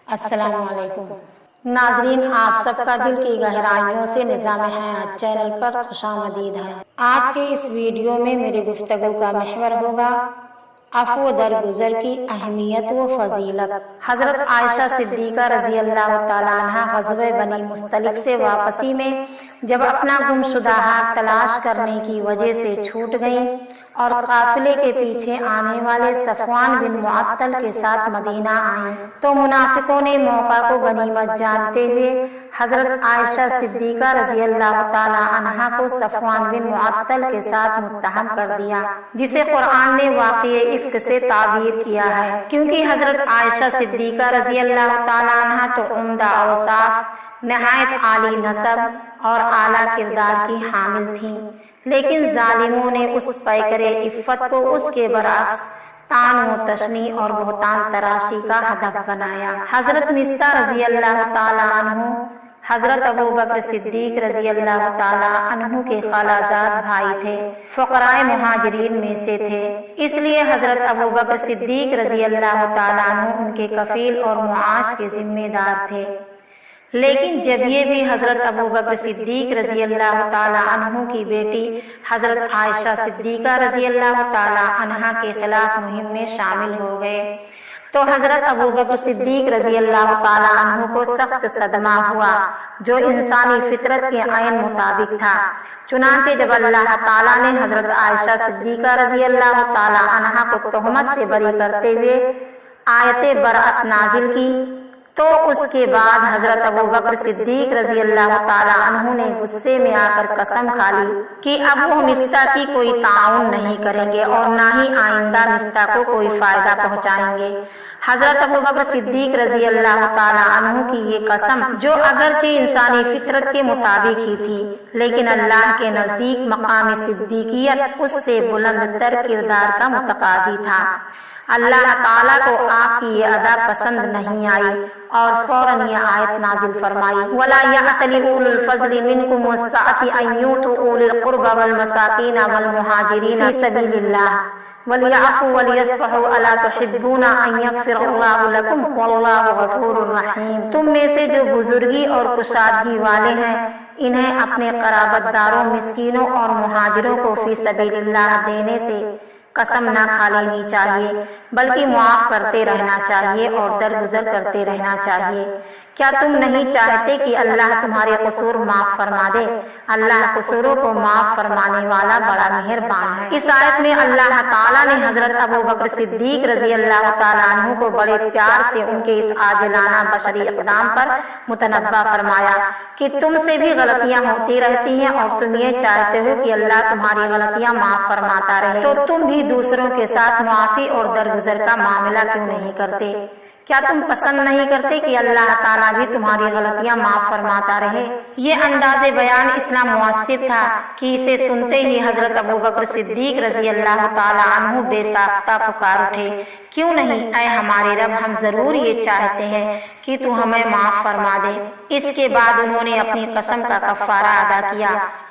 السلام علیکم ناظرین، آپ سب کا دل کی گہرائیوں سے نظام حیات چینل پر خوش آمدید ہے۔ آج کے اس ویڈیو میں میری گفتگو کا محور ہوگا عفو درگزر کی اہمیت و فضیلت۔ حضرت عائشہ صدیقہ رضی اللہ تعالیٰ عنہ غزوہ بنی مستلق سے واپسی میں جب اپنا گمشدہ ہار تلاش کرنے کی وجہ سے چھوٹ گئیں اور قافلے کے پیچھے آنے والے صفوان بن معطل کے ساتھ مدینہ آئیں تو منافقوں نے موقع کو غنیمت جانتے ہوئے حضرت عائشہ صدیقہ رضی اللہ تعالیٰ عنہا کو صفوان بن معطل کے ساتھ متہم کر دیا، جسے قرآن نے واقعہ افک سے تعبیر کیا ہے، کیونکہ حضرت عائشہ صدیقہ رضی اللہ تعالیٰ عنہا تو عمدہ اوصاف، نہایت عالی نسب اور اعلیٰ کردار کی حامل تھیں، لیکن ظالموں نے اس پیکر عفت کو اس کے برعکس طعن و تشنیع اور بہتان تراشی کا ہدف بنایا۔ حضرت مصطح رضی اللہ تعالیٰ عنہ حضرت ابو بکر صدیق رضی اللہ تعالیٰ عنہ کے خالہ زاد بھائی تھے، فقراء مہاجرین میں سے تھے، اس لیے حضرت ابو بکر صدیق رضی اللہ تعالیٰ عنہ ان کے کفیل اور معاش کے ذمہ دار تھے۔ لیکن جب یہ بھی حضرت ابو بکر صدیق رضی اللہ تعالیٰ عنہ کی بیٹی حضرت عائشہ صدیقہ رضی اللہ تعالیٰ عنہا کے خلاف مہم میں شامل ہو گئے تو حضرت ابو بکر صدیق رضی اللہ تعالیٰ عنہ کو سخت صدمہ ہوا، جو انسانی فطرت کے عین مطابق تھا۔ چنانچہ جب اللہ تعالیٰ نے حضرت عائشہ صدیقہ رضی اللہ تعالیٰ عنہا کو تہمت سے بری کرتے ہوئے آیت برأت نازل کی تو اس کے بعد حضرت ابو بکر صدیق رضی اللہ تعالیٰ عنہ نے غصے میں آ کر قسم کھا لی کہ اب وہ مصطح کی کوئی تعاون نہیں کریں گے اور نہ ہی آئندہ مصطح کو کوئی فائدہ پہنچائیں گے۔ حضرت ابو بکر صدیق رضی اللہ تعالیٰ عنہ کی یہ قسم، جو اگرچہ انسانی فطرت کے مطابق ہی تھی، لیکن اللہ کے نزدیک مقام صدیقیت اس سے بلند تر کردار کا متقاضی تھا۔ اللہ تعالیٰ کو آپ کی یہ ادا پسند نہیں آئی اور فوراً یہ آیت نازل فرمائی، وَلَا يَأْتَلِ أُولُو الْفَضْلِ مِنْكُمْ وَالسَّعَةِ أَنْ يُؤْتُوا أُولِي الْقُرْبَى وَالْمَسَاكِينَ وَالْمُهَاجِرِينَ فِي سَبِيلِ اللَّهِ وَلْيَعْفُوا وَلْيَصْفَحُوا أَلَا تُحِبُّونَ أَنْ يَغْفِرَ اللَّهُ لَكُمْ وَاللَّهُ غَفُورٌ رَحِيمٌ۔ تم میں سے جو بزرگی اور کشادگی والے ہیں، انہیں اپنے قرابت داروں، مسکینوں اور مہاجروں کو فی سبیل اللہ دینے سے قسم نہ کھا لینی چاہیے، بلکہ معاف کرتے رہنا چاہیے اور درگزر کرتے رہنا چاہیے۔ کیا تم نہیں چاہتے کہ اللہ تمہارے قصور معاف فرما دے؟ اللہ قصوروں کو معاف فرمانے والا بڑا مہربان ہے۔ اس آیت میں اللہ تعالیٰ نے حضرت ابو بکر صدیق رضی اللہ تعالیٰ عنہ کو بڑے پیار سے ان کے اس عاجلانہ بشری اقدام پر متنبہ فرمایا کہ تم سے بھی غلطیاں ہوتی رہتی ہیں اور تم یہ چاہتے ہو کہ اللہ تمہاری غلطیاں معاف فرماتا رہے، تو تم بھی دوسروں کے ساتھ معافی اور درگزر کا معاملہ کیوں نہیں کرتے؟ کیا تم پسند نہیں کرتے کہ اللہ تعالیٰ بھی تمہاری غلطیاں معاف فرماتا رہے؟ یہ انداز بیان اتنا مؤثر تھا کہ اسے سنتے ہی حضرت ابو بکر صدیق رضی اللہ تعالیٰ عنہ بے ساختہ پکار اٹھے، کیوں نہیں اے ہمارے رب، ہم ضرور یہ چاہتے ہیں کہ تو ہمیں معاف فرما دے۔ اس کے بعد انہوں نے اپنی قسم کا کفارہ ادا کیا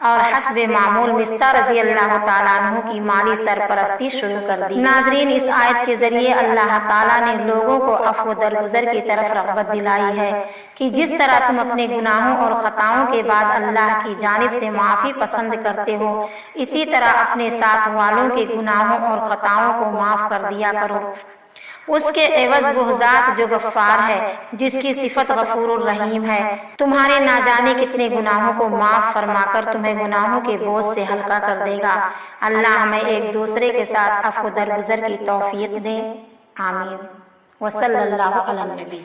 اور حسب معمول مصطح رضی اللہ تعالیٰ عنہ کی مالی سرپرستی شروع کر دی۔ ناظرین، اس آیت کے ذریعے اللہ تعالیٰ نے لوگوں کو عفو درگزر کی طرف رغبت دلائی ہے کہ جس طرح تم اپنے گناہوں اور خطاؤں کے بعد اللہ کی جانب سے معافی پسند کرتے ہو، اسی طرح اپنے ساتھ والوں کے گناہوں اور خطاؤں کو معاف کر دیا کرو۔ اس کے عوض وہ ذات جو غفار ہے، جس کی صفت غفور الرحیم ہے، تمہارے نہ جانے کتنے گناہوں کو معاف فرما کر تمہیں گناہوں کے بوجھ سے ہلکا کر دے گا۔ اللہ ہمیں ایک دوسرے کے ساتھ عفو درگزر کی توفیق دے، آمین۔ وصلی اللہ علی النبی۔